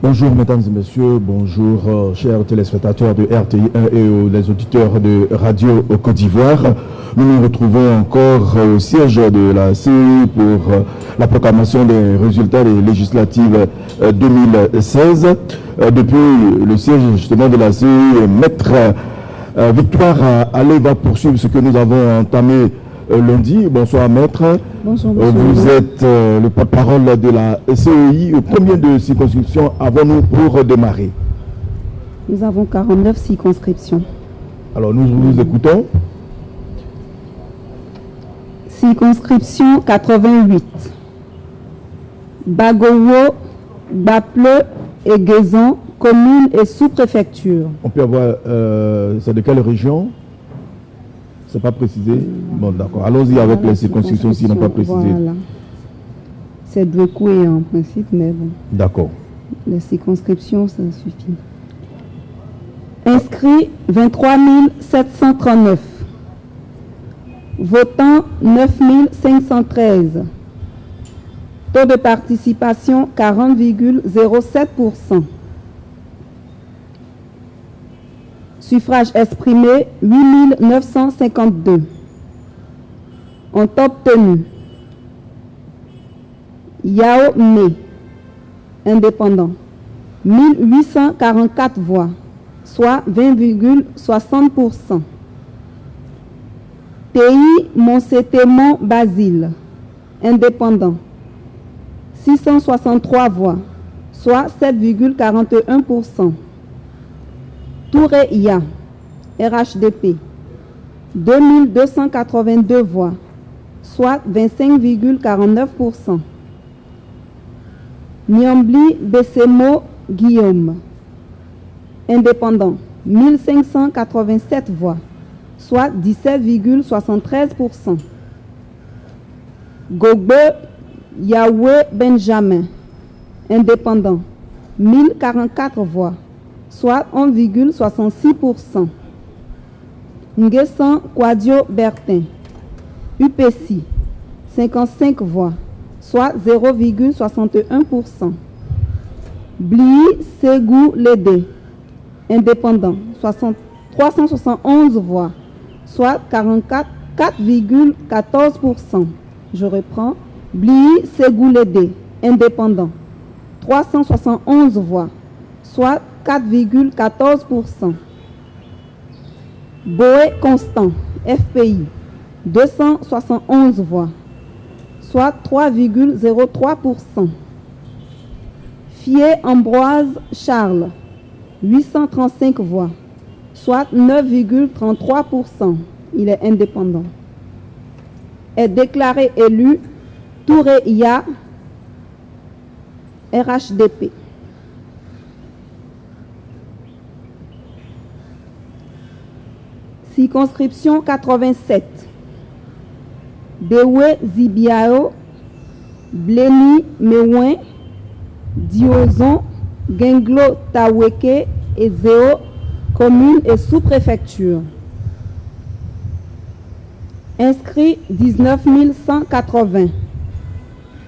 Bonjour mesdames et messieurs, bonjour chers téléspectateurs de RTI1 et les auditeurs de Radio Côte d'Ivoire. Nous nous retrouvons encore au siège de la CEI pour la proclamation des résultats des législatives 2016. Depuis le siège justement de la CEI, Maître Victoire Allé va poursuivre ce que nous avons entamé lundi. Bonsoir maître. Bonsoir, vous êtes le porte-parole de la CEI. Combien de circonscriptions avons-nous pour démarrer? Nous avons 49 circonscriptions. Alors nous vous écoutons. Circonscription 88. Bagowo, Baple et Guézon, communes et sous-préfecture. On peut avoir, c'est de quelle région? C'est pas précisé. Bon, d'accord. Allons-y avec les circonscriptions s'ils n'ont pas précisé. Voilà. C'est Dwekoué en principe, mais bon. D'accord. Les circonscriptions, ça suffit. Inscrits 23 739. Votants 9 513. Taux de participation 40,07%. Suffrage exprimé 8 952. Ont obtenu Yao Me, indépendant, 1844 voix, soit 20,60%. TI Monsetemon Basile, indépendant, 663 voix, soit 7,41%. Touré IA, RHDP, 2282 voix, soit 25,49%. Niambli Bessemo Guillaume, indépendant, 1587 voix, soit 17,73%. Gogbe Yahweh Benjamin, indépendant, 1044 voix, soit 11,66%. Nguessan Kwadio Bertin, UPC, 55 voix, soit 0,61%. Bli Segou Lédé, indépendant, 371 voix, soit 4,14%. Je reprends. Bli Segou Lédé, indépendant, 371 voix, soit 4,14%. Boé Constant, FPI, 271 voix, soit 3,03%. Fier Ambroise Charles, 835 voix, soit 9,33%. Il est indépendant. Est déclaré élu Touré Ia, RHDP. Circonscription 87. Dewe Zibiao, Bléni Meouin, Diozon, Genglo Taweke et Zéo, communes et sous-préfecture. Inscrits 19 180.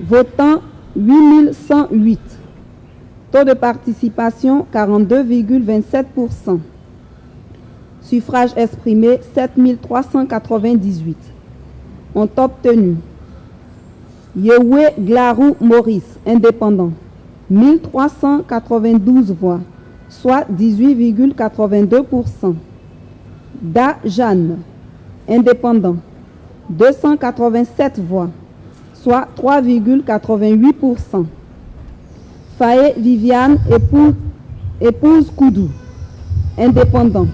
Votants 8 108. Taux de participation 42,27%. Suffrage exprimé 7 398. Ont obtenu Yewe Glarou Maurice, indépendant, 1392 voix, soit 18,82%. Da Jeanne, indépendant, 287 voix, soit 3,88%. Faye Viviane, épouse Koudou, indépendant,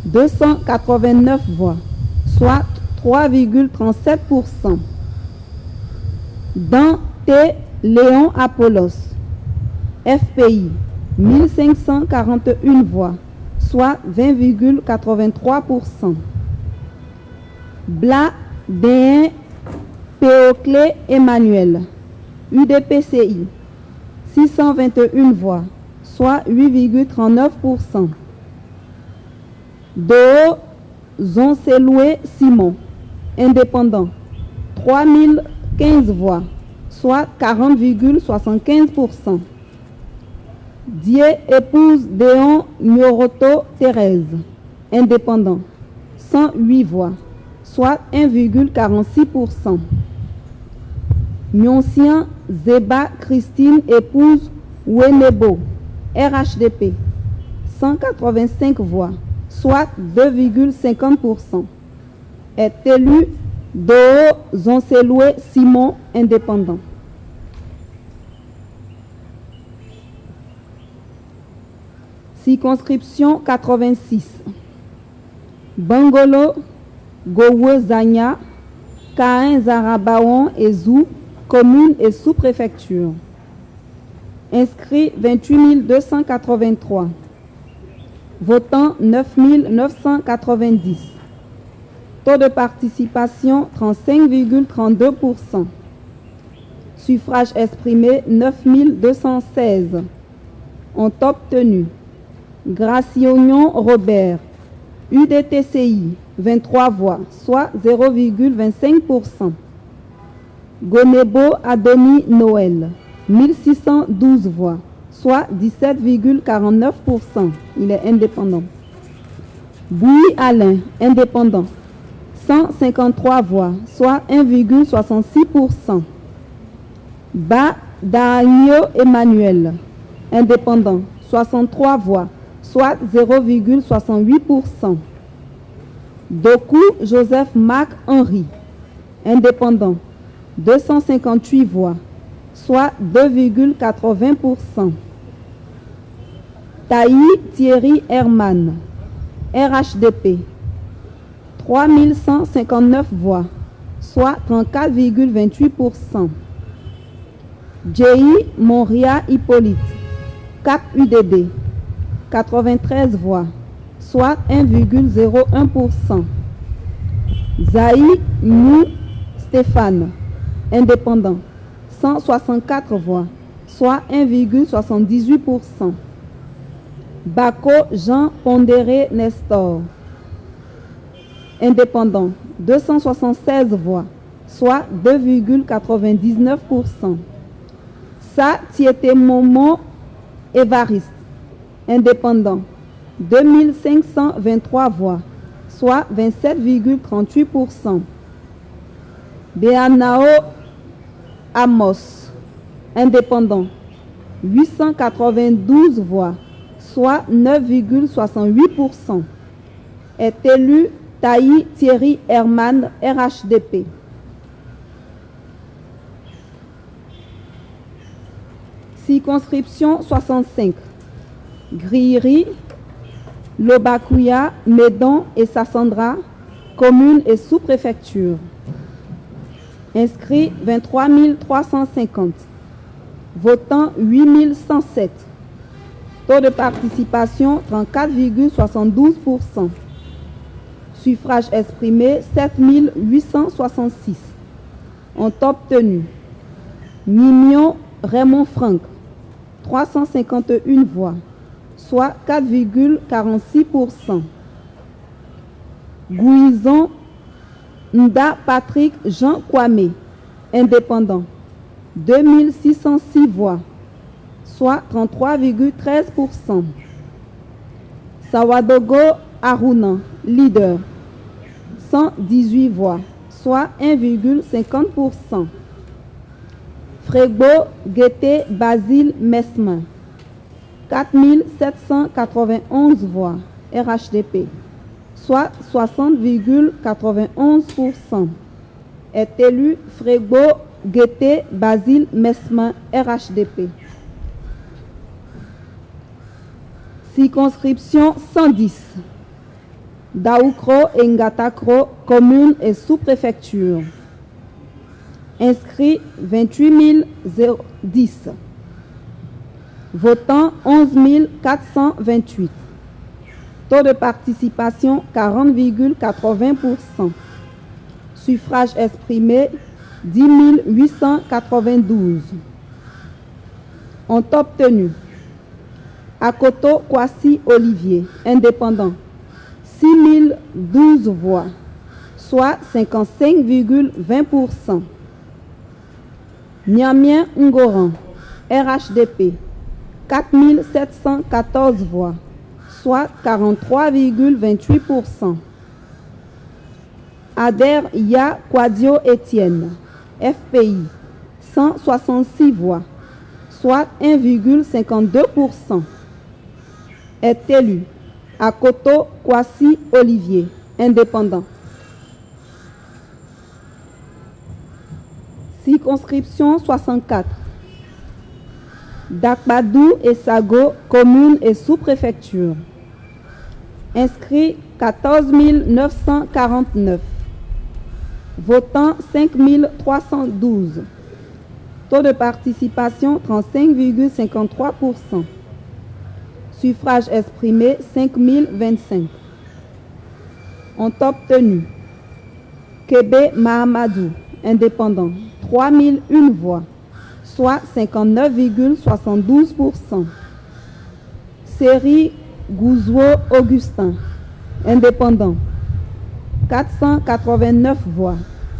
289 voix, soit 3,37%. Dan T. Léon Apollos, FPI, 1541 voix, soit 20,83%. Bla Déen Péoclé Emmanuel, UDPCI, 621 voix, soit 8,39%. Doo Zonseloué Simon, indépendant, 3015 voix, soit 40,75%. Dieu épouse Déon Nyoroto Thérèse, indépendant, 108 voix, soit 1,46%. Myoncien Zeba Christine épouse Wenebo, RHDP, 185 voix, soit 2,50%. Est élu Doo Zonseloué Simon, indépendant. Circonscription 86. Bangolo, Gowe Zanya, Kain Zarabaon et Zou, commune et sous-préfecture. Inscrits 28 283. Votants 9 990. Taux de participation 35,32%. Suffrage exprimé 9 216. Ont obtenu Graciognon Robert, UDTCI, 23 voix, soit 0,25%. Gonebo Adoni Noël, 1612 voix, soit 17,49%. Il est indépendant. Bouy Alain, indépendant, 153 voix, soit 1,66%. Ba Daagno Emmanuel, indépendant, 63 voix, soit 0,68%. Doku Joseph Marc Henry, indépendant, 258 voix, soit 2,80%. Taï Thierry Herman, RHDP, 3159 voix, soit 34,28%. J.I. Moria Hippolyte, CAP UDD, 93 voix, soit 1,01%. Zaï Mou Stéphane, indépendant, 164 voix, soit 1,78%. Bako Jean Pondéré Nestor, indépendant, 276 voix, soit 2,99%. Sa Tieté Momo Évariste, indépendant, 2523 voix, soit 27,38%. Béanao Amos, indépendant, 892 voix, soit 9,68%. Est élu Taï Thierry Herman, RHDP. Circonscription 65. Griri, Lobakouya, Médon et Sassandra, commune et sous-préfecture. Inscrits 23 350. Votants 8 107. Taux de participation 34,72%. Suffrage exprimé 7 866. Ont obtenu Mignon Raymond Franck, 351 voix, soit 4,46%. Gouizon Nda Patrick Jean Kwame, indépendant, 2606 voix, soit 33,13%. Sawadogo Aruna, leader, 118 voix, soit 1,50%. Frégo Guété Basile Mesmin, 4791 voix, RHDP, soit 60,91%. Est élu Frégo Guété Basile Mesmin, RHDP. Circonscription 110. Daoukro et Ngatakro, commune et sous-préfecture. Inscrits 28 010. Votants 11 428. Taux de participation 40,80%. Suffrage exprimé 10 892. Ont obtenu Akoto Kwasi Olivier, indépendant, 6 012 voix, soit 55,20%. Niamien Ngoran, RHDP, 714 voix, soit 43,28%. Ader Ya Quadio Etienne, FPI, 166 voix, soit 1,52%. Est élu Akoto Kwasi Olivier, indépendant. Circonscription 64. Dakbadou et Sago, commune et sous-préfecture. Inscrits 14 949. Votants 5 312. Taux de participation 35,53%. Suffrage exprimé 5 025. Ont obtenu Kébé Mahamadou, indépendant, 3 001 voix, soit 59,72%. Série Gouzouo Augustin, indépendant, 489 voix,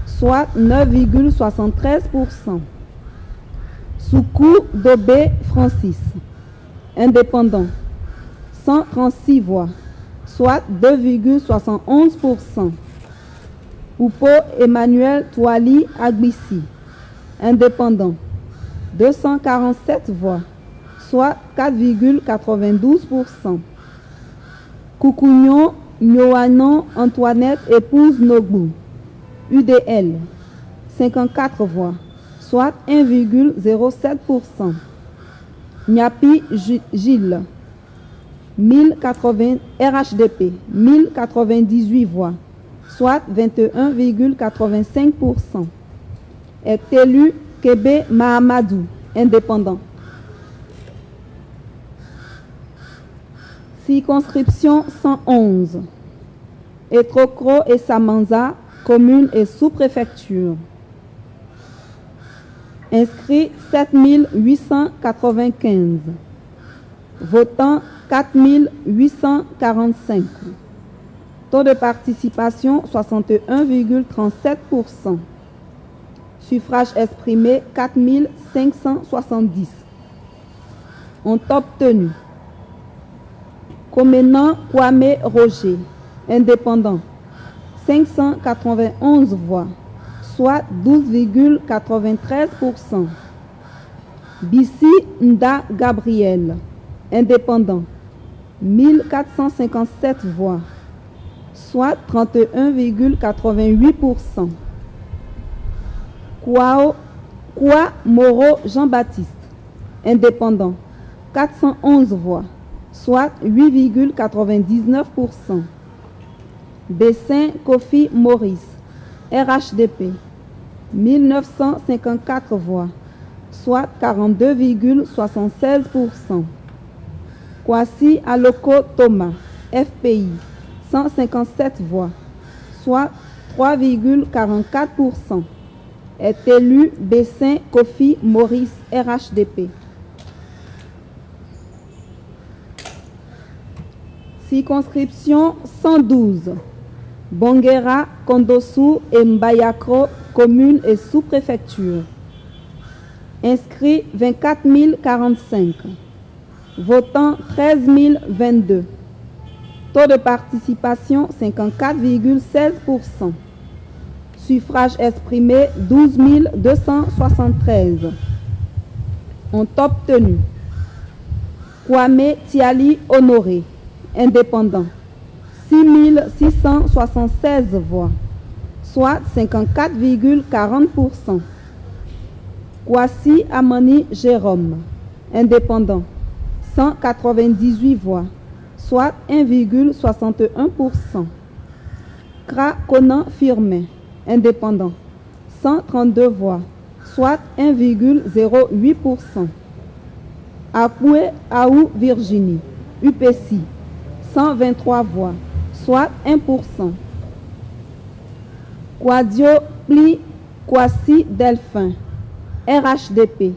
soit 9,73%. Soukou Dobé Francis, indépendant, 136 voix, soit 2,71%. Oupo Emmanuel Touali Agbissi, indépendant, 247 voix, soit 4,92%. Koukounion Nyoanon Antoinette épouse Nogbou, UDL, 54 voix, soit 1,07%. Nyapi Gilles, 1080 RHDP, 1098 voix, soit 21,85%. Est élu Kébé Mahamadou, indépendant. Circonscription 111. Etrokro et Samanza, commune et sous-préfecture. Inscrits 7 895. Votants 4 845. Taux de participation 61,37%. Suffrage exprimé 4 570. Ont obtenu Comenan Kwame Roger, indépendant, 591 voix, soit 12,93%. Bissi Nda Gabriel, indépendant, 1457 voix, soit 31,88%. Kwa Moro Jean-Baptiste, indépendant, 411 voix, soit 8,99%. Bessin Kofi Maurice, RHDP, 1954 voix, soit 42,76%. Kwasi Aloko Thomas, FPI, 157 voix, soit 3,44%. Est élu Bessin Kofi Maurice, RHDP. Circonscription 112. Bonguera, Kondossou et Mbayakro, commune et sous-préfecture. Inscrits 24 045. Votants 13 022. Taux de participation 54,16%. Suffrage exprimé 12 273. Ont obtenu Kwame Tiali Honoré, indépendant, 6 676 voix, soit 54,40%. Kwasi Amani Jérôme, indépendant, 198 voix, soit 1,61%. Kra Conan Firmin, indépendant, 132 voix, soit 1,08%. Akoué Aou Virginie, UPC, 123 voix, soit 1%. Kwadio Pli Kwasi Delphin, RHDP,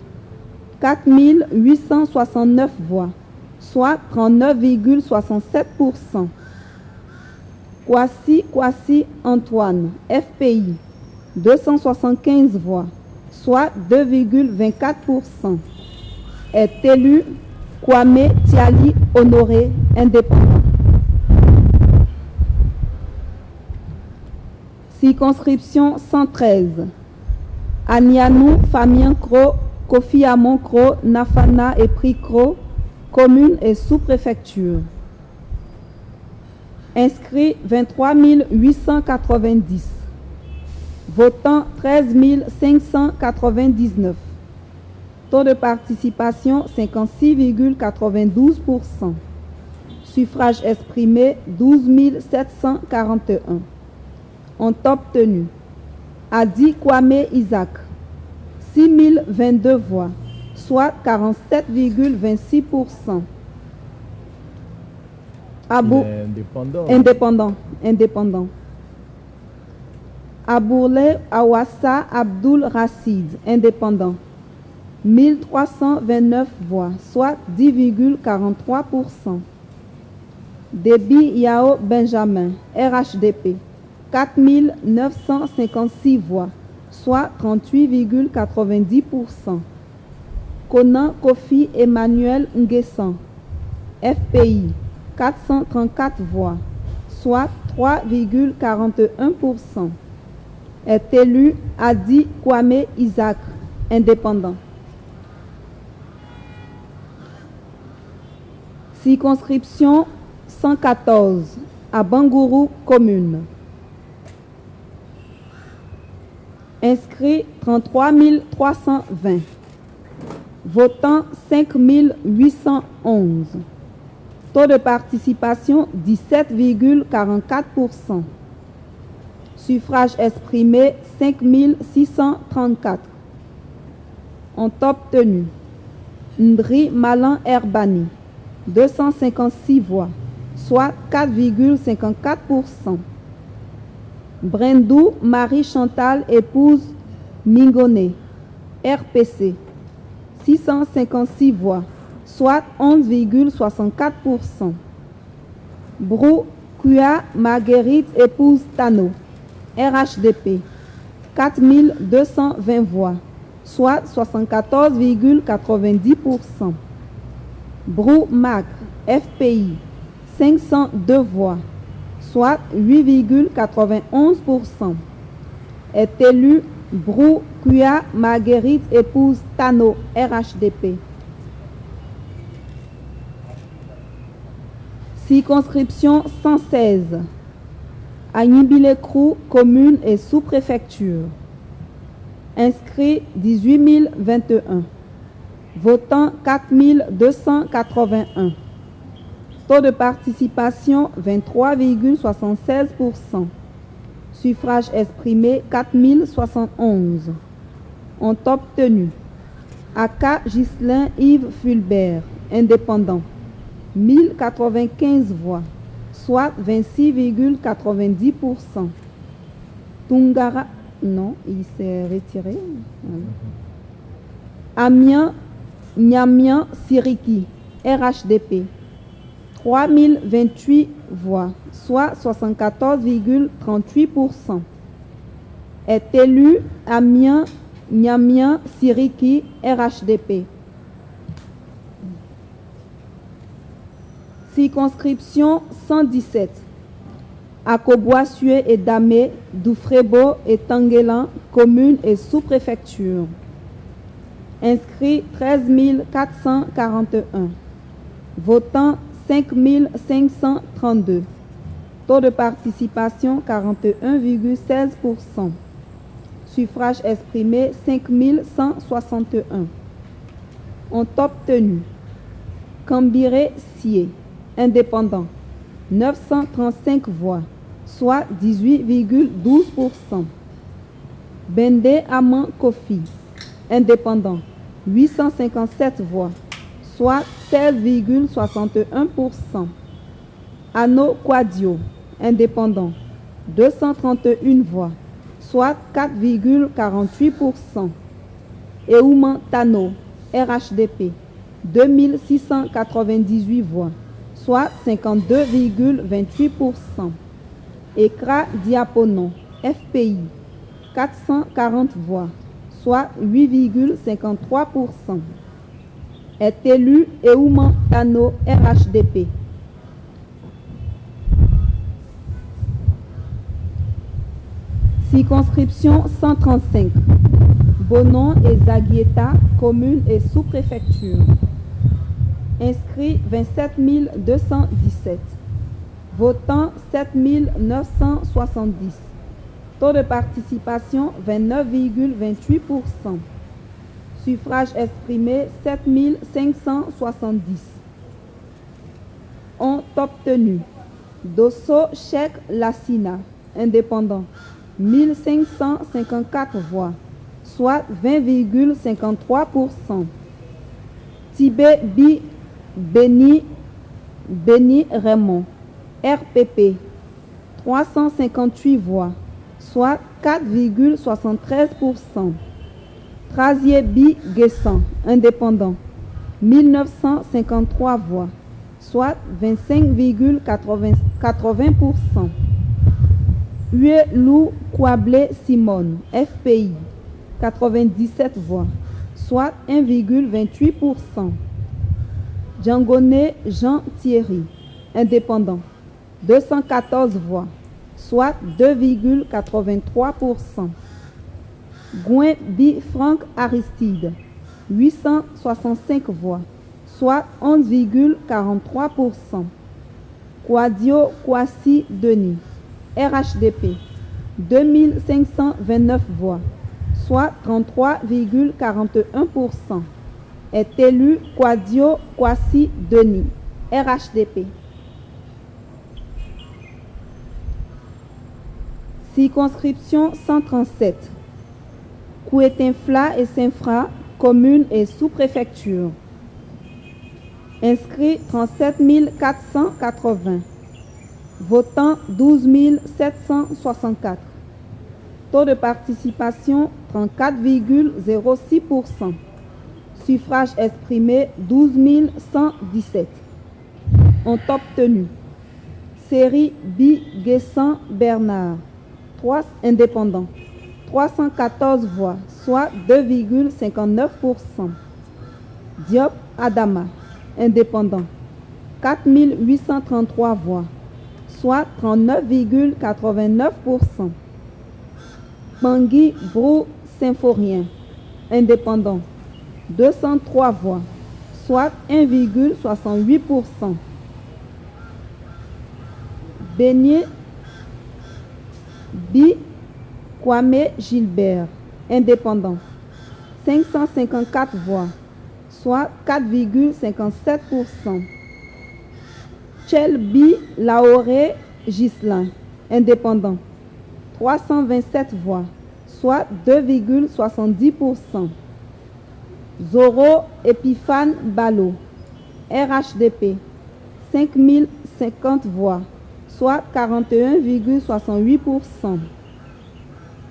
4 869 voix, soit 39,67%. Kwasi Antoine, FPI, 275 voix, soit 2,24%. Est élu Kwame Tiali Honoré, indépendant. Circonscription 113. Anianou, Famien Kro, Kofi Amon Kro, Nafana et Pri Kro, commune et sous-préfecture. Inscrits 23 890. Votants 13 599. Taux de participation 56,92%. Suffrage exprimé 12 741. Ont obtenu Adi Kwame Isaac 6 022 voix, soit 47,26%. Indépendant. Abourle Awassa Abdul Racid, indépendant. 1329 voix, soit 10,43%. Déby Yao Benjamin, RHDP, 4956 voix, soit 38,90%. Conan Kofi Emmanuel Nguessan, FPI, 434 voix, soit 3,41%. Est élu Adi Kwame Isaac, indépendant. Circonscription 114, à Bangourou, commune. Inscrits 33 320. Votants 5 811. Taux de participation 17,44%. Suffrage exprimé 5 634. Ont obtenu Ndri Malan Herbani, 256 voix, soit 4,54%. Brendou Marie-Chantal épouse Mingone, RPC, 656 voix, soit 11,64%. Brou Kuya Marguerite épouse Tano, RHDP, 4220 voix, soit 74,90%. Brou Mac, FPI, 502 voix, soit 8,91%. Est élu Brou Kuya Marguerite épouse Tano, RHDP. Circonscription 116. Agnibilé-Krou, commune et sous-préfecture. Inscrits 18 021. Votants 4 281. Taux de participation 23,76%. Suffrage exprimé 4 071. Ont obtenu Aka Ghislain Yves Fulbert, indépendant, 1095 voix, soit 26,90%. Tungara, non, il s'est retiré. Amiens Nyamian Siriki, RHDP, 3028 voix, soit 74,38%. Est élu Amiens Nyamian Siriki, RHDP. Circonscription 117. Akoboisué et Damé, Doufrebo et Tanguelan, commune et sous-préfecture. Inscrits 13 441. Votants 5 532. Taux de participation 41,16%. Suffrage exprimé 5 161. Ont obtenu Kambiré Sié, indépendant, 935 voix, soit 18,12%. Bende Aman Kofi, indépendant, 857 voix, soit 16,61%. Ano Kwadio, indépendant, 231 voix, soit 4,48%. Eouman Tano, RHDP, 2698 voix, soit 52,28%. Ekra Diaponon, FPI, 440 voix, soit 8,53%. est élu Eouman Tano, RHDP. Circonscription 135. Bonon et Zaguieta, commune et sous-préfecture. Inscrits 27 217. Votants 7 970. Taux de participation 29,28%. Suffrage exprimé 7 570. Ont obtenu Dosso Cheikh Lassina, indépendant, 1554 voix, soit 20,53%. Tibet Bi Béni Raymond, RPP, 358 voix, soit 4,73%. Trazier Bi Guessan, indépendant, 1953 voix, soit 25,80%. Hue Lou Kouablé Simone, FPI, 97 voix, soit 1,28%. Djangoné Jean Thierry, indépendant, 214 voix, soit 2,83%. Gouin Bi Franck Aristide, 865 voix, soit 11,43%. Kouadio Kouassi Denis, RHDP, 2529 voix, soit 33,41%. Est élu Kouadio Kouassi Denis, RHDP. Circonscription 137. Kouetinfla et Saint-Fra, commune et sous-préfecture. Inscrits 37 480. Votants 12 764. Taux de participation 34,06%. Suffrage exprimé 12 117. Ont obtenu Série Bi Guessan Bernard, 3 indépendants, 314 voix, soit 2,59%. Diop Adama, indépendant, 4833 voix, soit 39,89%. Pangui Brou Symphorien, indépendant, 203 voix, soit 1,68%. Beignet Bi Kwame Gilbert, indépendant, 554 voix, soit 4,57%. Chelbi Laoré Gislain, indépendant, 327 voix, soit 2,70%. Zoro Epiphane Balo, RHDP, 5050 voix, soit 41,68%.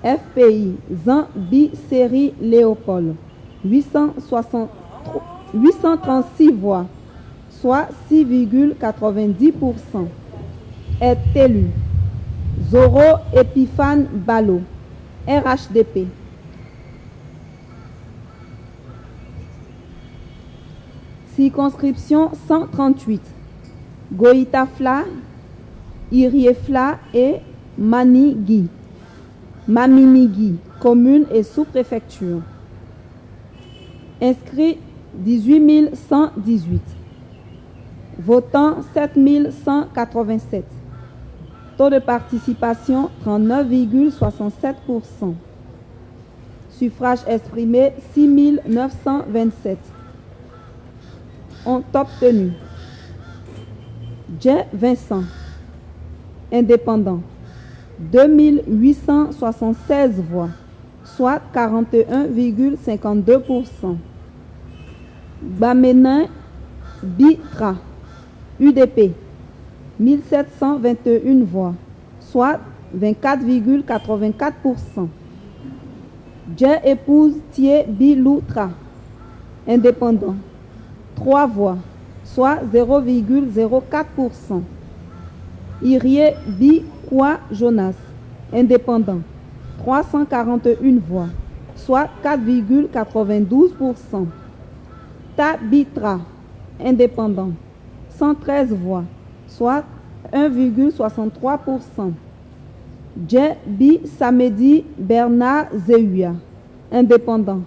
FPI Zan Bi Série Léopold, 836 voix, soit 6,90%. Est élu Zoro Epiphane Balo, RHDP. Circonscription 138. Goïtafla, Iriefla et Maminigui, commune et sous-préfecture. Inscrits 18 118. Votants 7 187. Taux de participation 39,67%. Suffrage exprimé 6 927. Ont obtenu Jay Vincent, indépendant, 2876 voix, soit 41,52%. Bamenin Bitra, UDP, 1721 voix, soit 24,84%. Jay épouse Thier Biloutra, indépendant, 3 voix, soit 0,04%. Irie Bi Kwa Jonas, indépendant, 341 voix, soit 4,92%. Tabitra, indépendant, 113 voix, soit 1,63%. Djebi Samedi Bernard Zéuia, indépendant,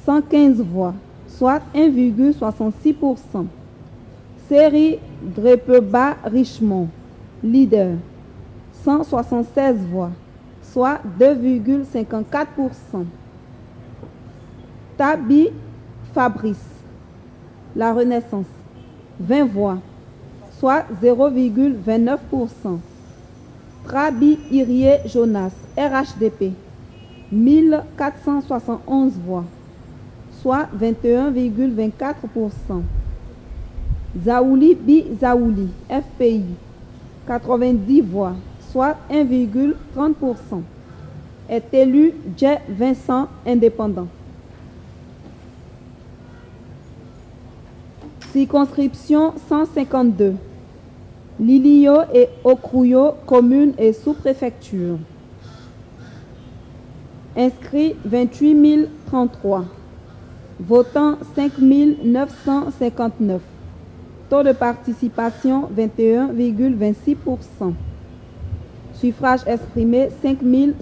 115 voix, soit 1,66%. Série Drepeba Richemont, leader, 176 voix, soit 2,54%. Tabi Fabrice, La Renaissance, 20 voix, soit 0,29%. Trabi Irie Jonas, RHDP, 1471 voix, soit 21,24%. Zaouli Bi Zaouli, FPI, 90 voix, soit 1,30%. Est élu Dje Vincent, indépendant. Circonscription 152. Lilio et Okrouyo, communes et sous-préfecture. Inscrits 28 033. Votants 5 959. Taux de participation 21,26%. Suffrage exprimé 5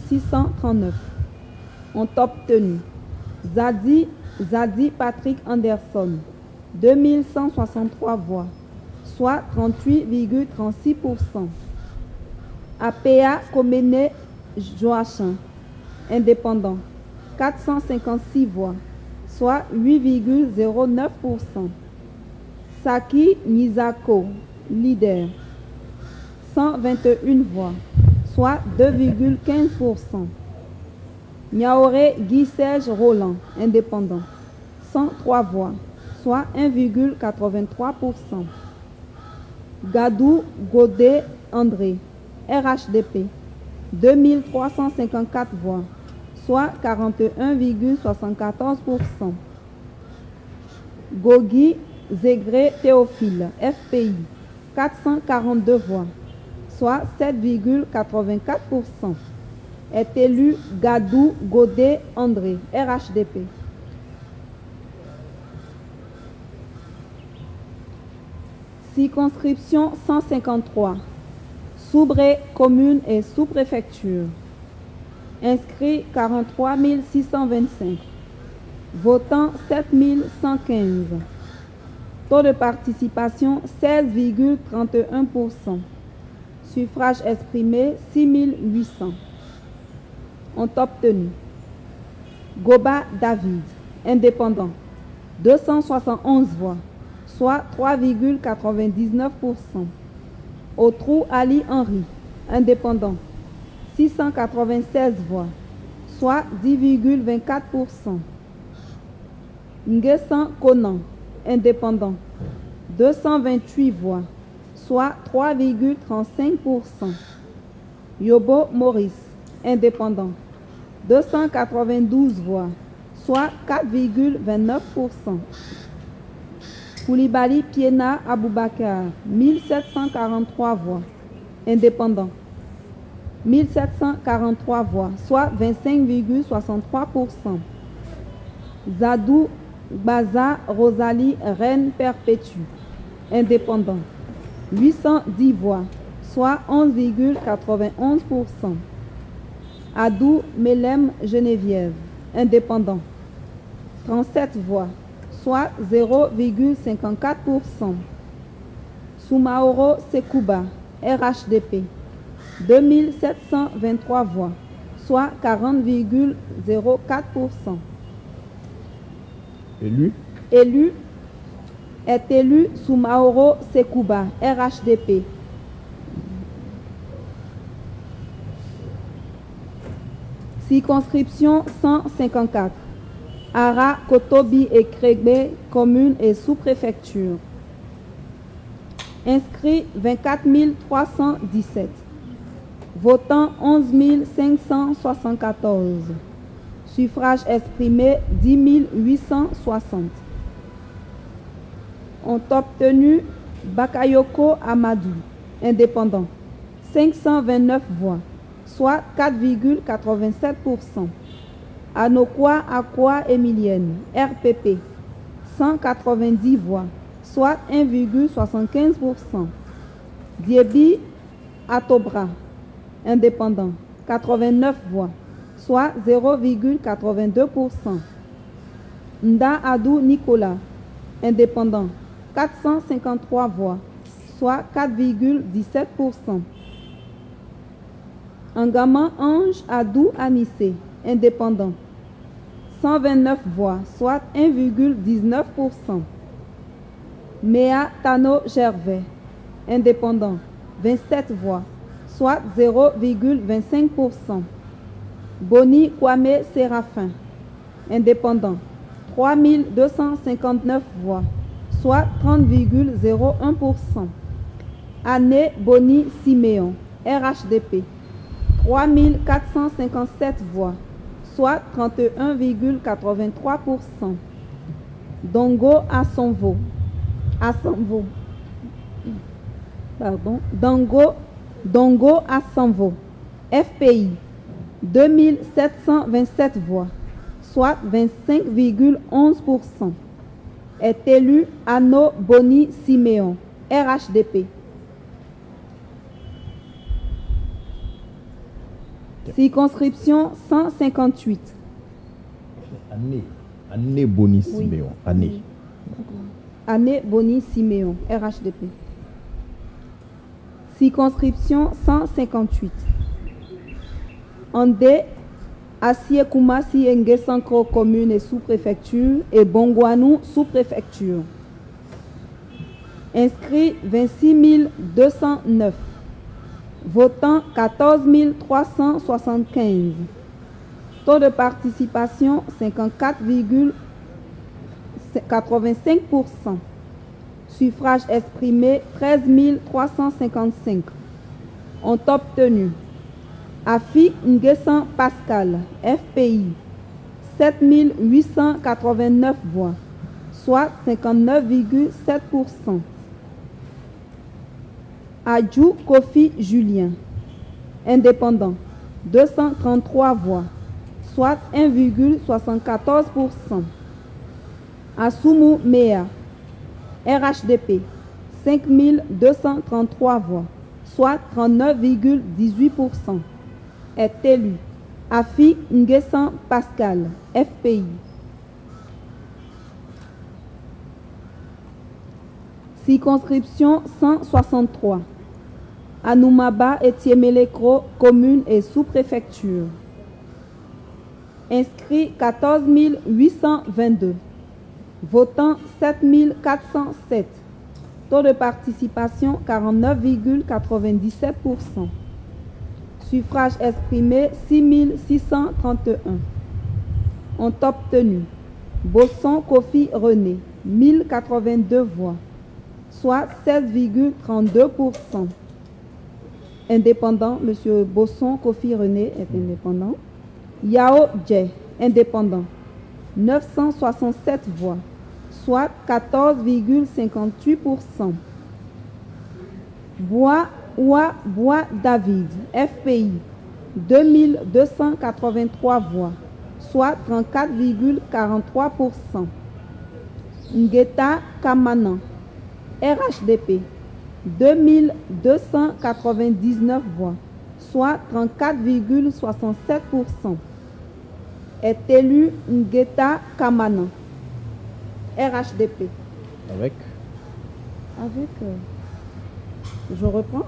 639. Ont obtenu Zadi Patrick Anderson, 2163 voix, soit 38,36%. APA Komene Joachim, indépendant, 456 voix, soit 8,09%. Saki Nizako, leader, 121 voix, soit 2,15%. Niaoré Guy Serge Roland, indépendant, 103 voix, soit 1,83%. Gadou Godet André, RHDP, 2354 voix, soit 41,74%. Gogi Zégré Théophile, FPI, 442 voix, soit 7,84%. Est élu Gadou Godet André, RHDP. Circonscription 153. Soubré, commune et sous-préfecture. Inscrits 43 625. Votants 7 115. Taux de participation 16,31%. Suffrage exprimé 6 800. Ont obtenu Goba David, indépendant, 271 voix, soit 3,99%. Autrou Ali Henry, indépendant, 696 voix, soit 10,24%. Nguessan Conan, indépendant, 228 voix, soit 3,35%. Yobo Maurice, indépendant, 292 voix, soit 4,29%. Koulibaly Piena Aboubakar, 1743 voix, indépendant, 1743 voix, soit 25,63%. Zadou Baza Rosalie Reine Perpétue, indépendant, 810 voix, soit 11,91%. Adou Melem Geneviève, indépendant, 37 voix, soit 0,54%. Soumaoro Sekouba, RHDP, 2723 voix, soit 40,04%. Est élu Soumaoro Sekouba, RHDP. Circonscription 154. Ara, Kotobi et Krégbe, communes et sous-préfecture. Inscrits 24 317. Votants 11 574. Suffrage exprimé 10 860. Ont obtenu Bakayoko Amadou, indépendant, 529 voix, soit 4,87%. Anokwa Akwa Emilienne, RPP, 190 voix, soit 1,75%. Diebi Atobra, indépendant, 89 voix, soit 0,82%. Nda Adou Nicolas, indépendant, 453 voix, soit 4,17%. Angama Ange Adou Anissé, indépendant, 129 voix, soit 1,19%. Méa Tano Gervais, indépendant, 27 voix, soit 0,25%. Boni Kwame Séraphin, indépendant, 3259 voix, soit 30,01%. Anne Boni Siméon, RHDP, 3457 voix, soit 31,83%. Dongo Assanvo, Dongo Assanvo, FPI, 2727 voix, soit 25,11%. Est élu Anno Boni Siméon, RHDP. Circonscription 158. Année Boni Siméon. Oui. Année Boni Siméon, RHDP. Circonscription 158. Andé, Assié Koumassi Ngesankro, commune et sous-préfecture, et Bongwanou, sous-préfecture. Inscrits 26 209. Votants 14 375. Taux de participation 54,85%. Suffrage exprimé 13 355. Ont obtenu Afi Nguessan Pascal, FPI, 7 889 voix, soit 59,7%. Adjou Kofi Julien, indépendant, 233 voix, soit 1,74%. Assoumou Mea, RHDP, 5 233 voix, soit 39,18%. Est élu Afi Nguessan Pascal, FPI. Circonscription 163. Anoumaba et Tiemelekro, commune et sous-préfecture. Inscrits 14 822. Votants 7 407. Taux de participation 49,97%. Suffrage exprimé 6 631. Ont obtenu Bosson Kofi René, 1082 voix, soit 16,32%. Indépendant, M. Bosson Kofi René est indépendant. Yao Dje, indépendant, 967 voix, soit 14,58%. Bois David, FPI, 2283 voix, soit 34,43%. Ngeta Kamanan, RHDP, 2299 voix, soit 34,67%. Est élu Ngeta Kamanan, RHDP. Avec je reprends.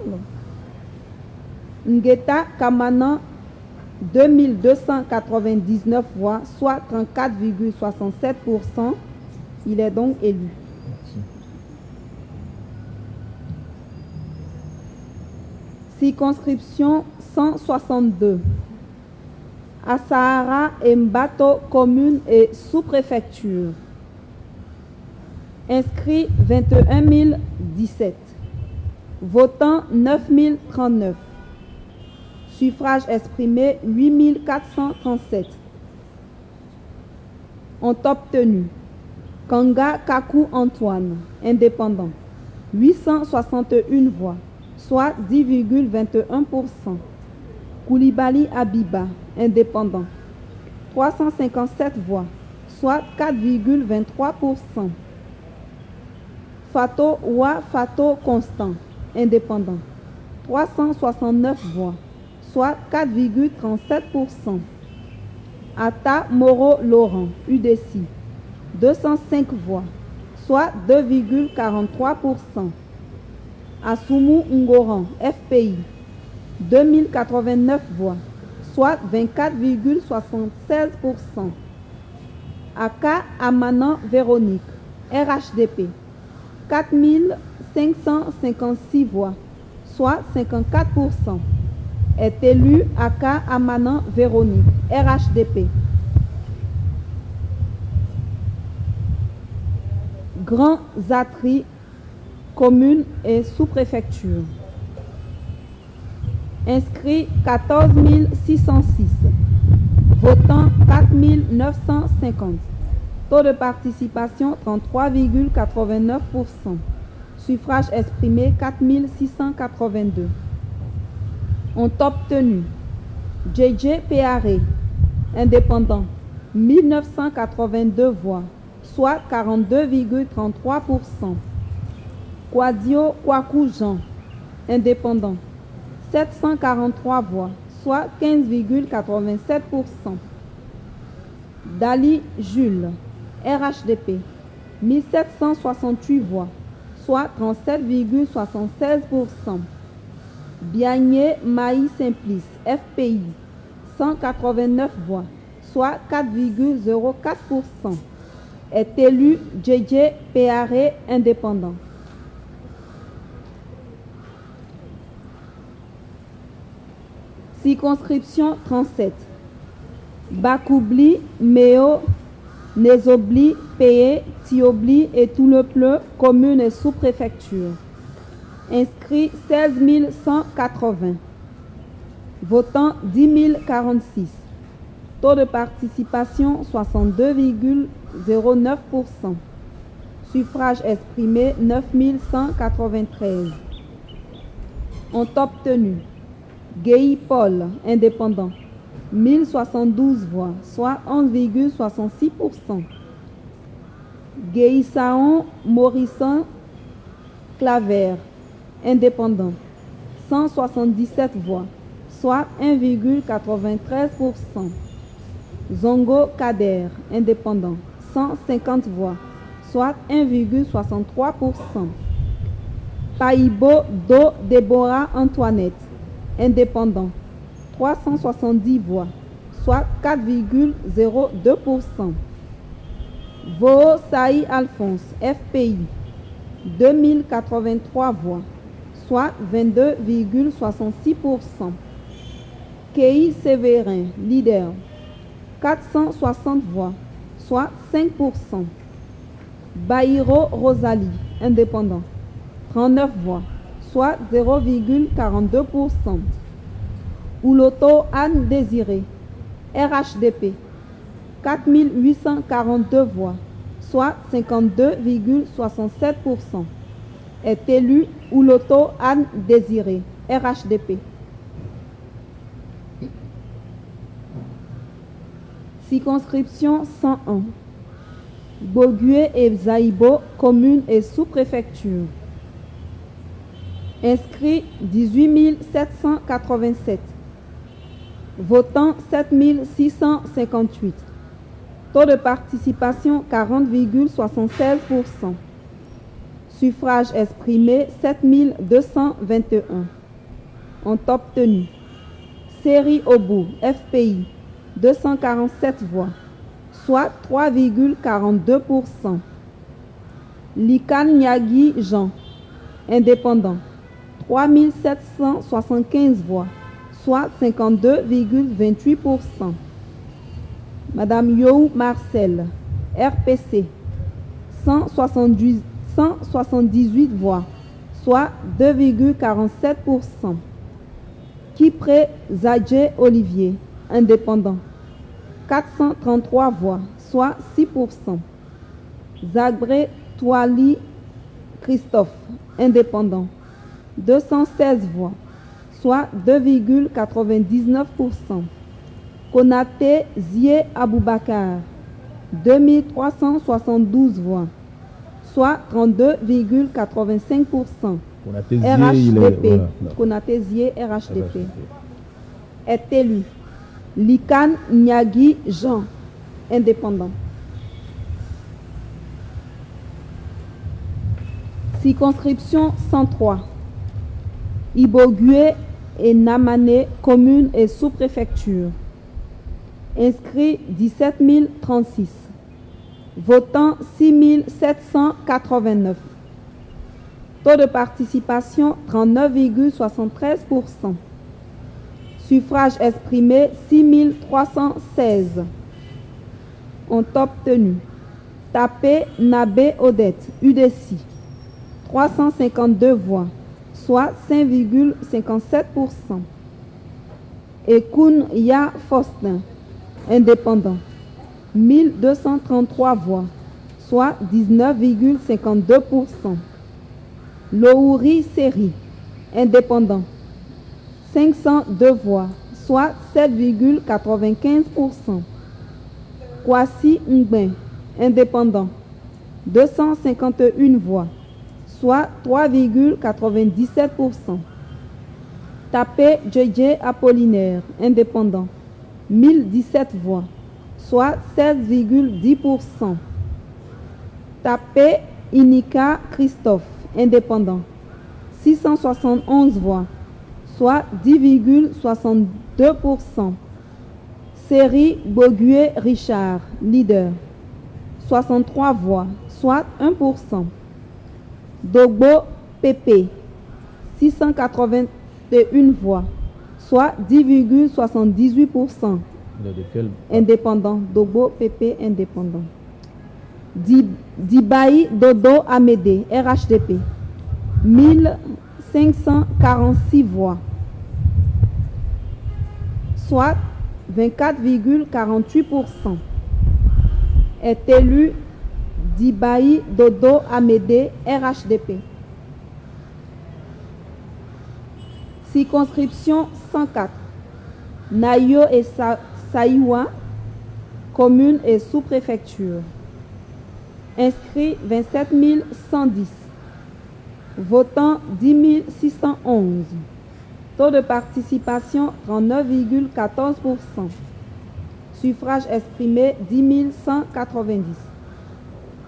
Ngeta Kamanan, 2299 voix, soit 34,67%. Il est donc élu. Merci. Circonscription 162. Asahara et Mbato, commune et sous-préfecture. Inscrits 21 017. Votants 9 039. Suffrage exprimé 8 437. Ont obtenu Kanga Kakou Antoine, indépendant, 861 voix, soit 10,21%. Koulibaly Abiba, indépendant, 357 voix, soit 4,23%. Fato Wa Fato Constant, indépendant, 369 voix, soit 4,37%. Ata Moro Laurent, UDC, 205 voix, soit 2,43%. Asumu Ngoran, FPI, 2089 voix, soit 24,76%. Aka Amanan Véronique, RHDP, 4556 voix, soit 54%. Est élu Aka Amanan Véronique, RHDP. Grand Zatri, commune et sous-préfecture. Inscrits 14 606. Votants 4 950. Taux de participation 33,89%. Suffrage exprimé 4 682. Ont obtenu JJ Péaré, indépendant, 1982 voix, soit 42,33%. Kwadio Kwaku Jean, indépendant, 743 voix, soit 15,87%. Dali Jules, RHDP, 1768 voix, soit 37,76%. Biagné Maï Simplice, FPI, 189 voix, soit 4,04%. Est élu JJ Péaré, indépendant. Circonscription 37. Bakoubli, Méo, Nézobli, Payé, Tiobli et Toulepleu, commune et sous-préfecture. Inscrits 16 180. Votants 10 046. Taux de participation 62,09%. Suffrage exprimé 9 193. Ont obtenu Guéhi Paul, indépendant, 1072 voix, soit 11,66%. Guéhi Saon Morisson Claver, indépendant, 177 voix, soit 1,93%. Zongo Kader, indépendant, 150 voix, soit 1,63%. Païbo Do Déborah Antoinette, indépendant, 370 voix, soit 4,02%. Voo Saï Alphonse, FPI, 2083 voix, soit 22,66%. Kei Sévérin, leader, 460 voix, soit 5%. Baïro Rosalie, indépendant, 39 voix, soit 0,42%. Ouloto Anne Désiré, RHDP, 4842 voix, soit 52,67%. Est élu Ouloto Anne Désiré, RHDP. Circonscription 101. Bogué et Zaïbo, commune et sous-préfecture. Inscrits 18 787. Votants 7 658. Taux de participation 40,76%. Suffrage exprimé 7 221. Ont obtenu Série Obou, FPI, 247 voix, soit 3,42%. Likan Nyagi Jean, indépendant, 3775 voix, soit 52,28%. Madame Youhou Marcel, RPC, 178 voix, soit 2,47%. Kipré Zadje Olivier, indépendant, 433 voix, soit 6%. Zagré Touali Christophe, indépendant, 216 voix, soit 2,99%. Konaté Zie Aboubakar, 2372 voix, soit 32,85%. Konatésié, RHDP, voilà. Konatésié, RHDP, est élu Likan Nyagi Jean, indépendant. Circonscription 103, Ibogué et Namane, commune et sous-préfecture. Inscrits 17 036. Votants 6 789. Taux de participation 39,73%. Suffrage exprimé 6 316. Ont obtenu Tapé Nabé Odette, UDC, 352 voix, soit 5,57%. Et Koun Ya Faustin, indépendant, 1233 voix, soit 19,52%. Louri Seri, indépendant, 502 voix, soit 7,95%. Kwasi Ngben, indépendant, 251 voix, soit 3,97%. Tapé JJ Apollinaire, indépendant, 1017 voix, soit 16,10%. Tapé Inika Christophe, indépendant, 671 voix, soit 10,62%. Série Bogué Richard, leader, 63 voix, soit 1%. Dogbo Pépé, 681 voix, soit 10,78%. Indépendant. Dogbo Pépé, indépendant. Dibaï Dodo Amédée, RHDP, 1546 voix, soit 24,48%. Est élu Dibaï Dodo Amédée, RHDP. Circonscription 104, Nayo et Saïwa, commune et sous-préfecture. Inscrits 27 110. Votants 10 611. Taux de participation 39,14%. Suffrage exprimé 10 190.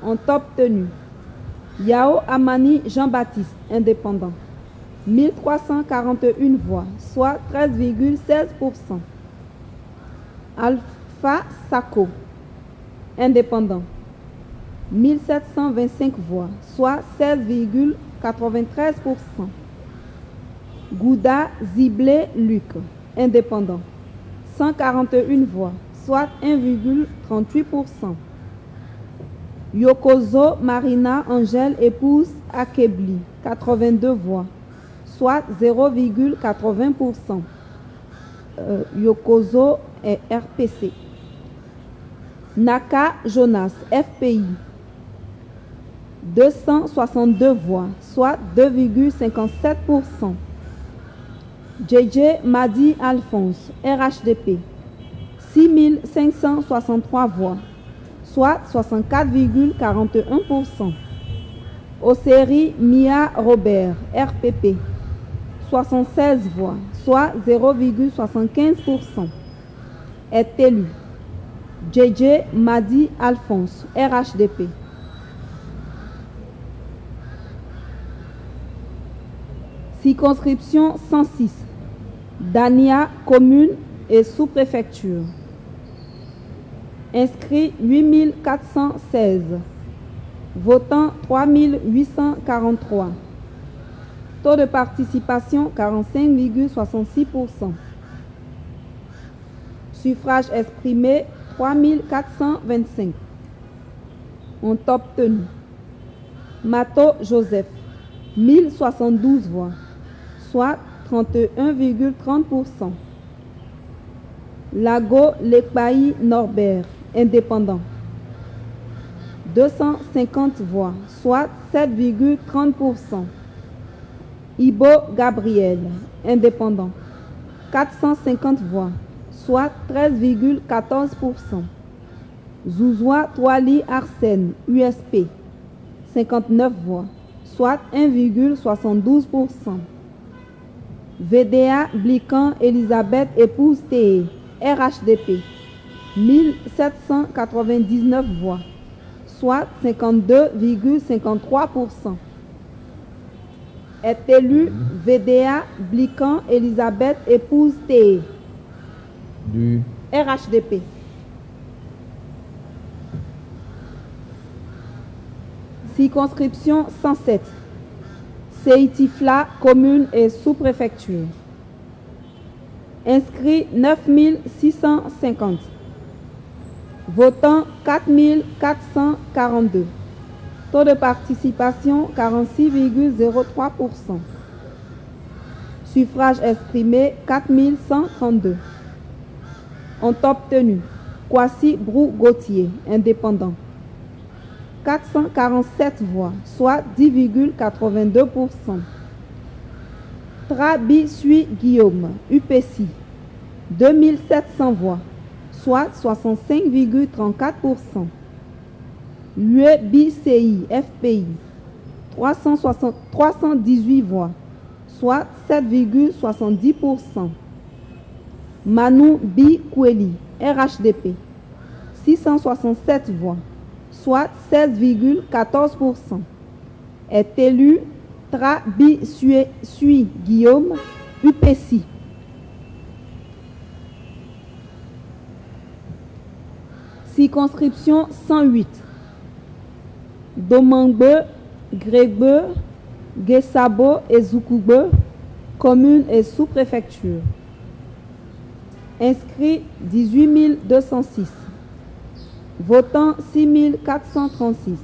Ont obtenu Yao Amani Jean-Baptiste, indépendant, 1341 voix, soit 13,16%. Alpha Sako, indépendant, 1725 voix, soit 16,93%. Gouda Ziblé Luc, indépendant, 141 voix, soit 1,38%. Yokozo Marina Angèle épouse Akebli, 82 voix, soit 0,80%. Yokozo est RPC. Naka Jonas, FPI, 262 voix, soit 2,57%. JJ Madi Alphonse, RHDP, 6563 voix, soit 64,41%. Ossérie Mia Robert, RPP, 76 voix, soit 0,75%. Est élu JJ Madi Alphonse, RHDP. Circonscription 106, Dania, commune et sous-préfecture. Inscrits 8416. Votants 3843. Taux de participation 45,66%. Suffrage exprimé 3425. Ont obtenu Mato Joseph, 1072 voix, soit 31,30%. Lago Lekpaï Norbert, indépendant, 250 voix, soit 7,30%. Ibo Gabriel, indépendant, 450 voix, soit 13,14%. Zouzoua Toali Arsène, USP, 59 voix, soit 1,72%. VDA Blican Elisabeth épouse TE, RHDP, 1799 voix, soit 52,53%. Est élu VDA Blican Elisabeth épouse TE, du RHDP. Circonscription 107. Seitifla, commune et sous-préfecture. Inscrits 9650. Votants 4442. Taux de participation 46,03%. Suffrage exprimé 4132. Ont obtenu Kwasi Brou Gauthier, indépendant, 447 voix, soit 10,82%. Trabi Sui Guillaume, UPC, 2700 voix, soit 65,34%. Lue BCI, FPI, 318 voix, soit 7,70%. Manu B. Kweli, RHDP, 667 voix, soit 16,14%. Est élu Trabi Sui Guillaume, UPC. Circonscription 108. Domangbe, Grégbe, Guessabo et Zoukoube, commune et sous-préfecture. Inscrits 18 206. Votants 6 436.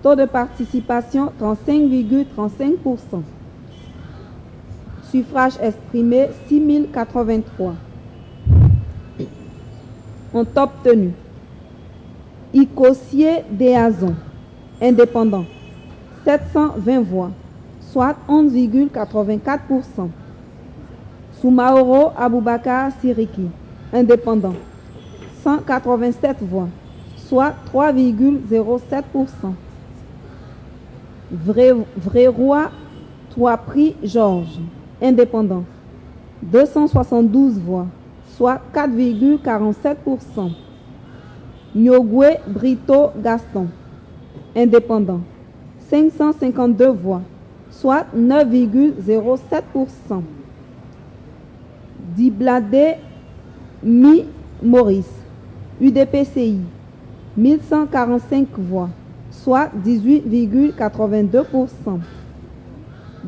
Taux de participation 35,35%. Suffrage exprimé 6 083. Ont obtenu Icosier Déazon, indépendant, 720 voix, soit 11,84%. Soumaoro Aboubakar Siriki, indépendant, 187 voix, soit 3,07%. Vréroy Touapri Georges, indépendant, 272 voix, soit 4,47%. Nyogwe Brito Gaston, indépendant, 552 voix, soit 9,07%. Diblade Mi Maurice, UDPCI, 1145 voix, soit 18,82%.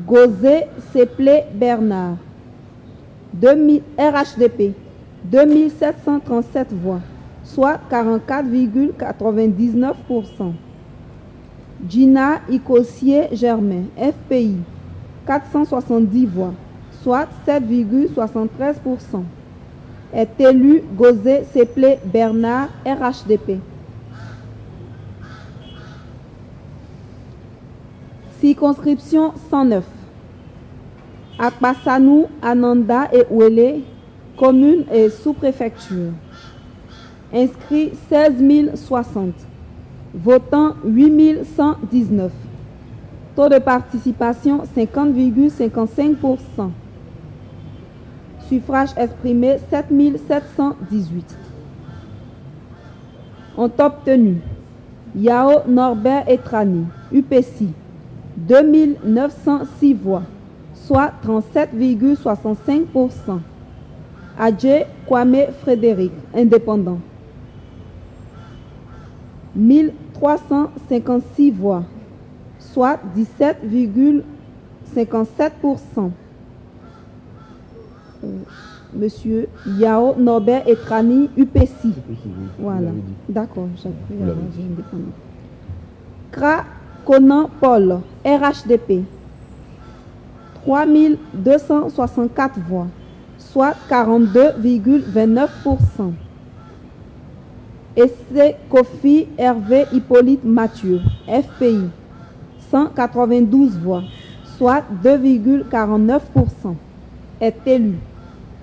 Gozé Seplé Bernard, RHDP, 2737 voix, soit 44,99%. Gina Icosier Germain, FPI, 470 voix, soit 7,73%. Est élu Gozé Seplé Bernard, RHDP. Circonscription 109. Akpasanou, Ananda et Ouélé, commune et sous-préfecture. Inscrits 16 060. Votants 8 119. Taux de participation 50,55%. Suffrage exprimé 7 718. Ont obtenu Yao Norbert Etrani, UPC, 2906 voix, soit 37,65%. Adje Kwame Frédéric, indépendant, 1356 voix, soit 17,57%. Monsieur Yao Norbert Etrani, UPC. Voilà. D'accord, j'ai indépendant. Kra Conan Paul, RHDP, 3264 voix, soit 42,29%. Essai Kofi Hervé Hippolyte Mathieu, FPI, 192 voix, soit 2,49%. Est élu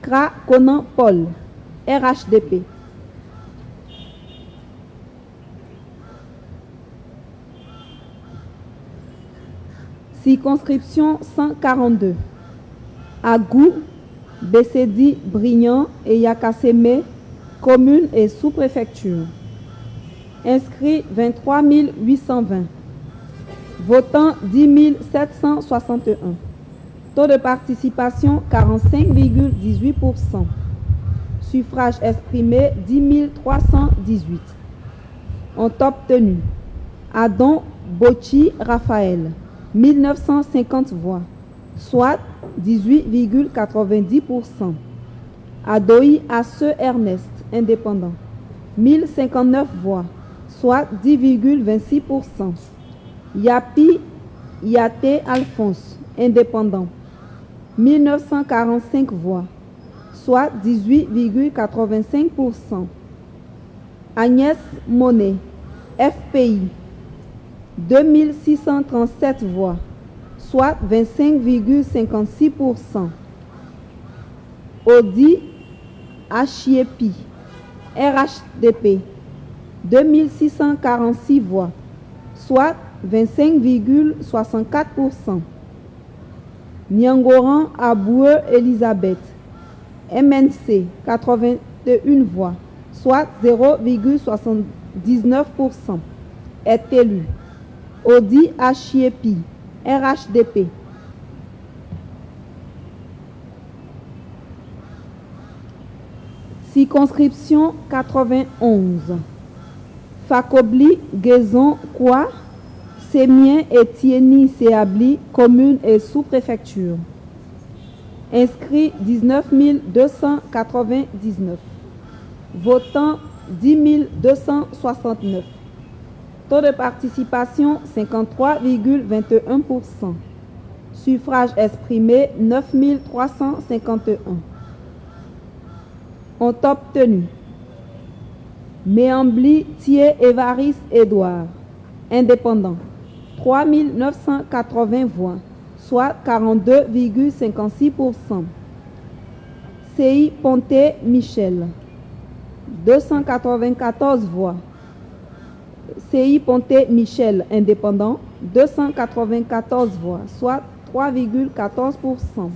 Kra Conan Paul, RHDP. Circonscription 142. Agou, Bessedi, Brignan et Yakasseme, communes et sous-préfecture. Inscrits 23 820. Votants 10 761. Taux de participation 45,18%. Suffrage exprimé 10 318. Ont obtenu Adon Bochi Raphaël, 1950 voix, soit 18,90%. Adoï Asse Ernest, indépendant, 1059 voix, soit 10,26%. Yapi Yate Alphonse, indépendant, 1945 voix, soit 18,85%. Agnès Monet, FPI, 2637 voix, soit 25,56%. Audi Achiepi, RHDP, 2646 voix, soit 25,64%. Nyangoran Aboué Elisabeth, MNC, 81 voix, soit 0,79%, est élu. Audi Achiepi, RHDP. Circonscription 91. Fakobli, Guézon, Kwa, Sémien et Tieni Séabli, communes et sous-préfecture. Inscrits 19 299. Votants 10 269. Taux de participation 53,21%. Suffrage exprimé 9 351. Ont obtenu Méambli Thier Évariste Édouard, indépendant, 3 980 voix, soit 42,56%. CI Ponté Michel, 294 voix. CI Ponté Michel, indépendant, 294 voix, soit 3,14%.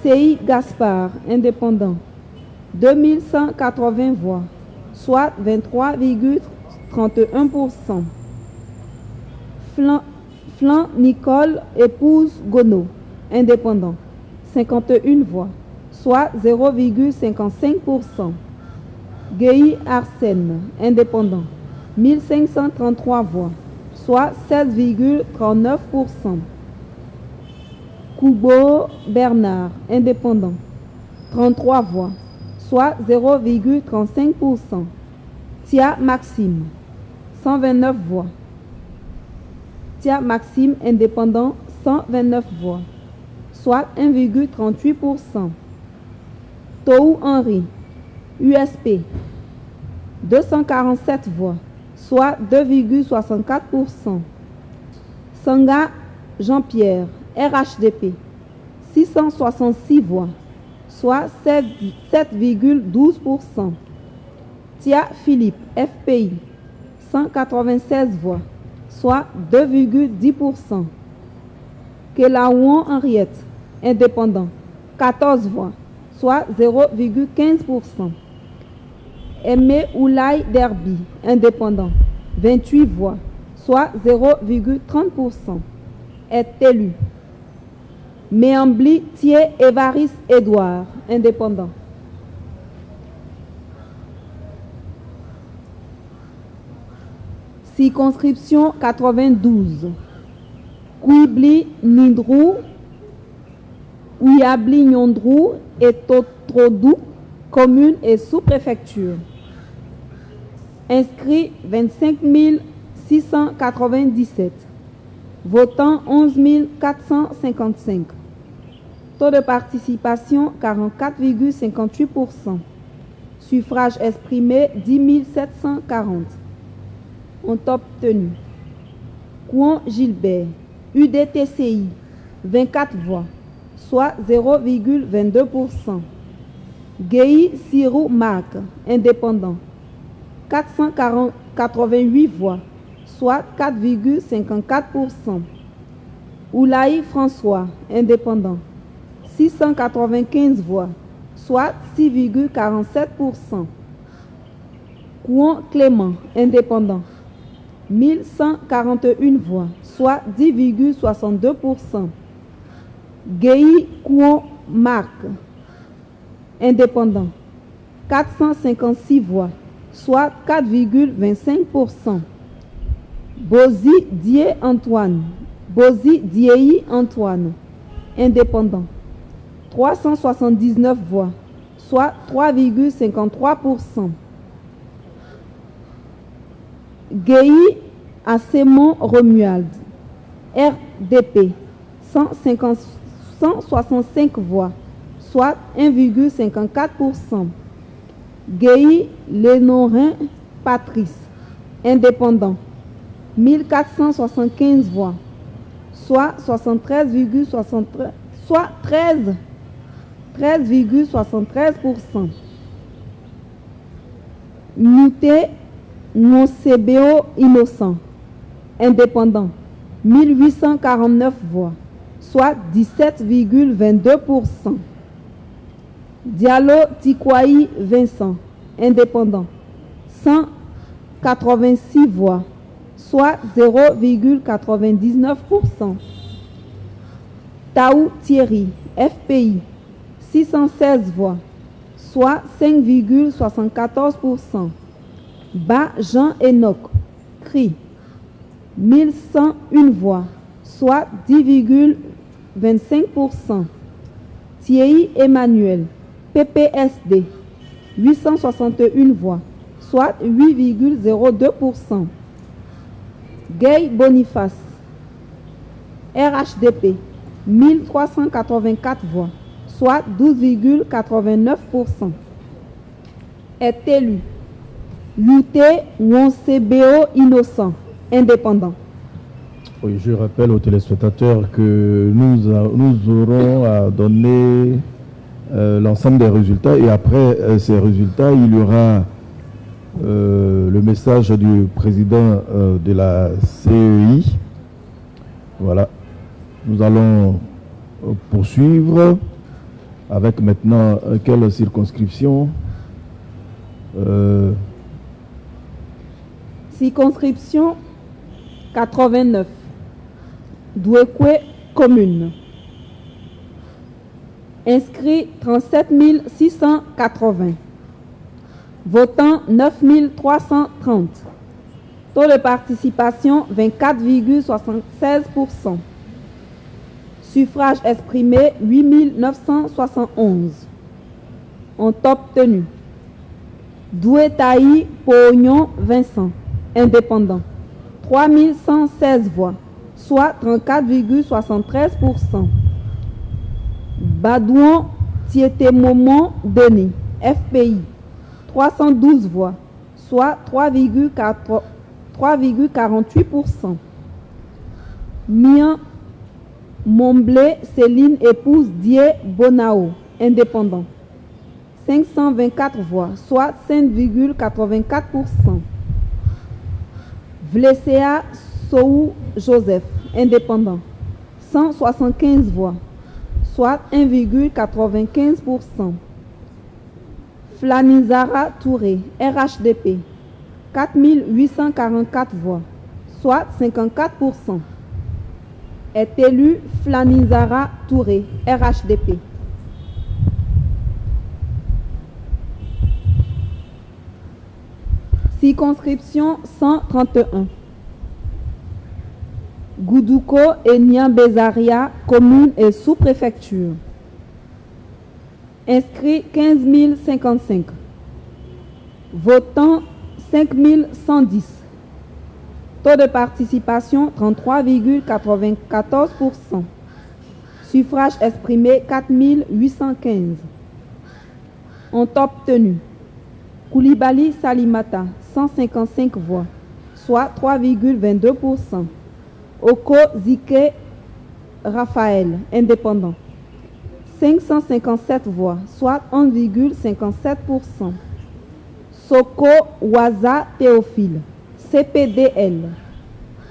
CI Gaspard, indépendant, 2180 voix, soit 23,31%. Flan Nicole épouse Gono, indépendant, 51 voix, soit 0,55%. Guéhi Arsène, indépendant, 1533 voix, soit 16,39%. Koubo Bernard, indépendant, 33 voix, soit 0,35%. Tia Maxime, 129 voix. Tia Maxime, indépendant, 129 voix, soit 1,38%. Tou Henri, USP, 247 voix, soit 2,64%. Sanga Jean-Pierre, RHDP, 666 voix, soit 7,12%. Tia Philippe, FPI, 196 voix, soit 2,10%. Kelaouan Henriette, indépendant, 14 voix, soit 0,15%. Aimé Oulay Derby, indépendant, 28 voix, soit 0,30%. Est élu. Méambli Thier Évariste Édouard, indépendant. Circonscription 92. Kouibli Nindrou, Ouyabli Nyondrou et Totrodou, communes et sous-préfecture. Inscrits 25 697. Votants 11 455. Taux de participation 44,58%. Suffrage exprimé 10 740. Ont obtenu Kouan Gilbert, UDTCI, 24 voix, soit 0,22%. Guéhi Sirou Marc, indépendant, 488 voix, soit 4,54%. Oulaï François, indépendant, 695 voix, soit 6,47%. Kouan Clément, indépendant, 1141 voix, soit 10,62%. Guéhi Kouan Marc, indépendant, 456 voix, soit 4,25%. Bozi Dié Antoine, Bozi Diei Antoine, indépendant, 379 voix, soit 3,53%. Guéhi Assemon Romuald, RDP, 165 voix, soit 1,54%. Guéhi Lénorin Patrice, indépendant, 1475 voix, soit 13,73%. Muté Nosebeo Innocent, indépendant, 1849 voix, soit 17,22%. Diallo Tikwaï Vincent, indépendant, 186 voix, soit 0,99%. Taou Thierry, FPI, 616 voix, soit 5,74%. Ba Jean Enoch, CRI, 1101 voix, soit 10,25%. Thierry Emmanuel, PPSD, 861 voix, soit 8,02%. Gay Boniface, RHDP, 1384 voix, soit 12,89%. Est élu Luté Wonsebeo Innocent, indépendant. Oui, je rappelle aux téléspectateurs que nous aurons à donner l'ensemble des résultats et après ces résultats, il y aura le message du président de la CEI. Voilà. Nous allons poursuivre avec maintenant quelle circonscription Circonscription 89. Douekwe commune. Inscrits 37 680. Votants 9 330. Taux de participation 24,76%. Suffrage exprimé 8 971. Ont obtenu Douetaï Pognon Vincent, indépendant, 3116 voix, soit 34,73%. Badouan Tieté-Momon Denis, FPI, 312 voix, soit 3,48%. Mian Momblé Céline épouse Dié Bonao, indépendant, 524 voix, soit 5,84%. Vlesea Sou Joseph, indépendant, 175 voix, soit 1,95%. Flanizara Touré, RHDP, 4844 voix, soit 54%. Est élu Flanizara Touré, RHDP. Circonscription 131. Goudouko et Niambezaria, commune et sous-préfecture. Inscrits 15 055. Votants 5 110. Taux de participation 33,94%. Suffrage exprimé 4 815. Ont obtenu Koulibaly Salimata, 155 voix, soit 3,22%. Oko Zike Raphaël, indépendant, 557 voix, soit 1,57%. Soko Waza Théophile, CPDL,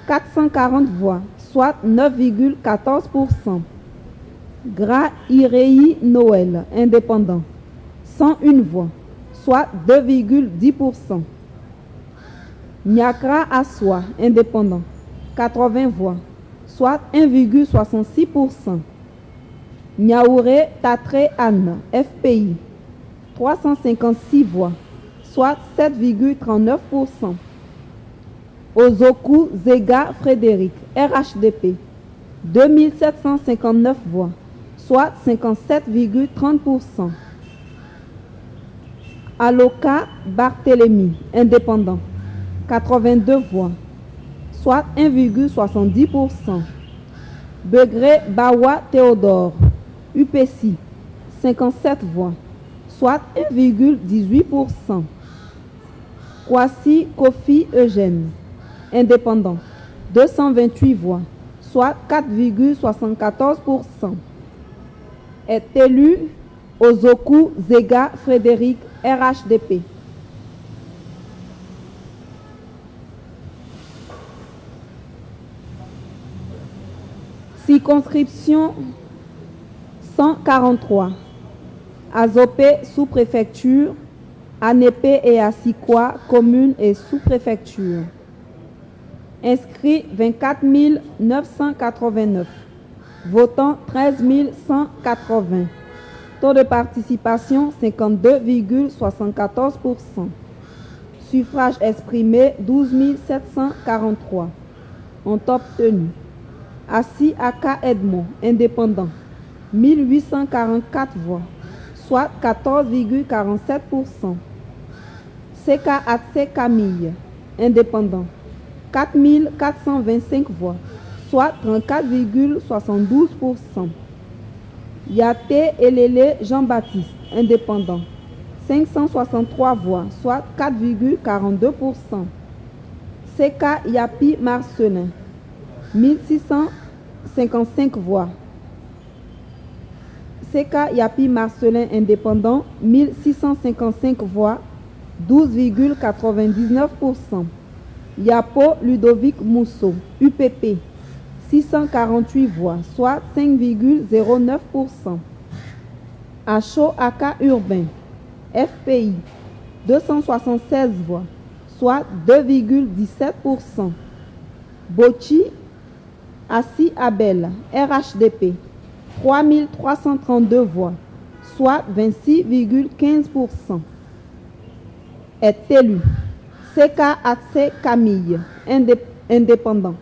440 voix, soit 9,14%. Gra Irei Noël, indépendant, 101 voix, soit 2,10%. Nyakra Aswa, indépendant, 80 voix, soit 1,66%. Nyaouré Tatre Anne, FPI, 356 voix, soit 7,39%. Ozoku Zega Frédéric, RHDP, 2759 voix, soit 57,30%. Aloka Barthélemy, indépendant, 82 voix, soit 1,70%. Begré Bawa Théodore, UPC, 57 voix, soit 1,18%. Kwasi Kofi Eugène, indépendant, 228 voix, soit 4,74%. Est élu Ozoku Zega Frédéric, RHDP. Circonscription 143. Azopé, sous-préfecture. Anépé et Assikwa, commune et sous-préfecture. Inscrits 24 989. Votants 13 180. Taux de participation 52,74%. Suffrage exprimé 12 743. Ont obtenu Assi Aka Edmond, indépendant, 1844 voix, soit 14,47%. Seka Atse Camille, indépendant, 4425 voix, soit 34,72%. Yate Elele Jean-Baptiste, indépendant, 563 voix, soit 4,42%. Seka Yapi Marcelin, 1655 voix. Seka Yapi Marcelin, indépendant, 1655 voix, 12,99%. Yapo Ludovic Mousseau, UPP, 648 voix, soit 5,09%. Acho Aka Urbain, FPI, 276 voix, soit 2,17%. Bochi Assi Abel, RHDP, 3332 voix, soit 26,15%. Est élu Seka Atse Camille, indépendant.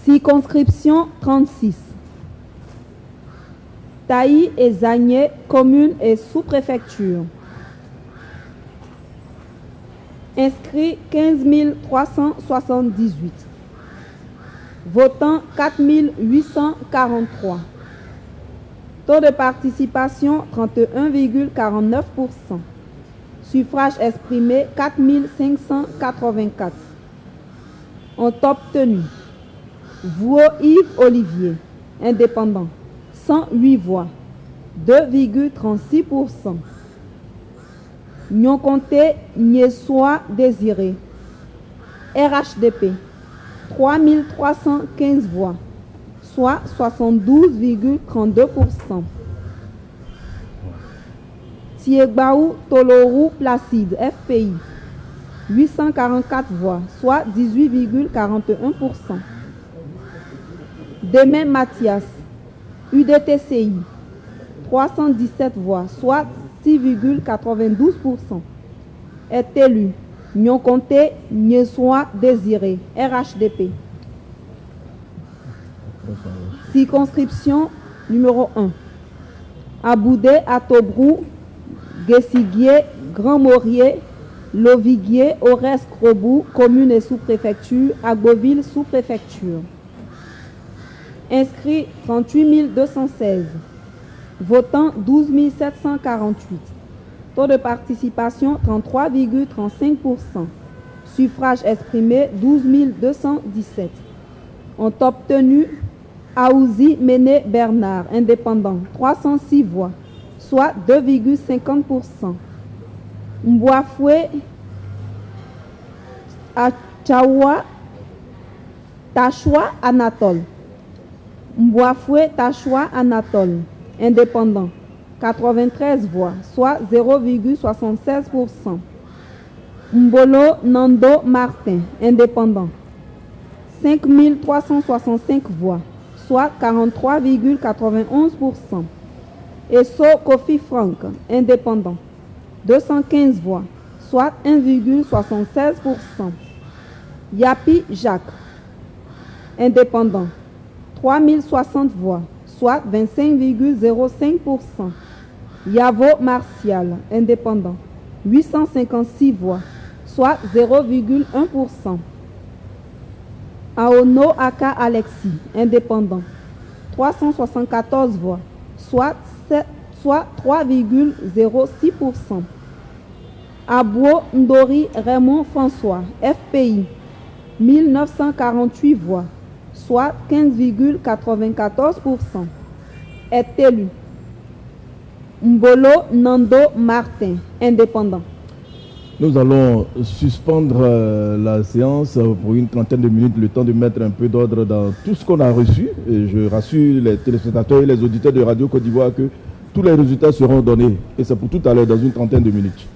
Circonscription 36. Taï et Zagné, commune et sous-préfecture. Inscrits 15 378. Votants 4 843. Taux de participation 31,49%. Suffrage exprimé 4 584. Ont obtenu Vouo Yves Olivier, indépendant, 108 voix, 2,36%. Nyonkonte Nyeswa Désiré, RHDP, 3315 voix, soit 72,32%. Tiegbaou Toloru Placide, FPI, 844 voix, soit 18,41%. Demain Mathias, UDTCI, 317 voix, soit 6,92%. Est élu Nyonkonte Nyeswa Désiré, RHDP. Circonscription numéro 1. Aboudé, Atobrou, Guessiguier, Grand Maurier, Loviguier, Aurès, Krobou, commune et sous-préfecture, Agboville, sous-préfecture. Inscrits 38 216. Votants 12 748. Taux de participation 33,35%. Suffrage exprimé 12 217. Ont obtenu Aouzi Méné Bernard, indépendant, 306 voix, soit 2,50%. Mbouafoué Achawa Tachwa Anatole. Mboafoué Tachwa Anatole, indépendant, 93 voix, soit 0,76%. Mbolo Nando Martin, indépendant, 5365 voix, soit 43,91%. Esso Kofi Frank, indépendant, 215 voix, soit 1,76%. Yapi Jacques, indépendant, 3060 voix, soit 25,05%. Yavo Martial, indépendant, 856 voix, soit 0,1%. Aono Aka Alexis, indépendant, 374 voix, soit 3,06%. Abou Ndori Raymond François, FPI, 1948 voix, soit 15,94%, est élu. Mbolo Nando Martin, indépendant. Nous allons suspendre la séance pour une trentaine de minutes, le temps de mettre un peu d'ordre dans tout ce qu'on a reçu. Et je rassure les téléspectateurs et les auditeurs de Radio Côte d'Ivoire que tous les résultats seront donnés. Et c'est pour tout à l'heure, dans une trentaine de minutes.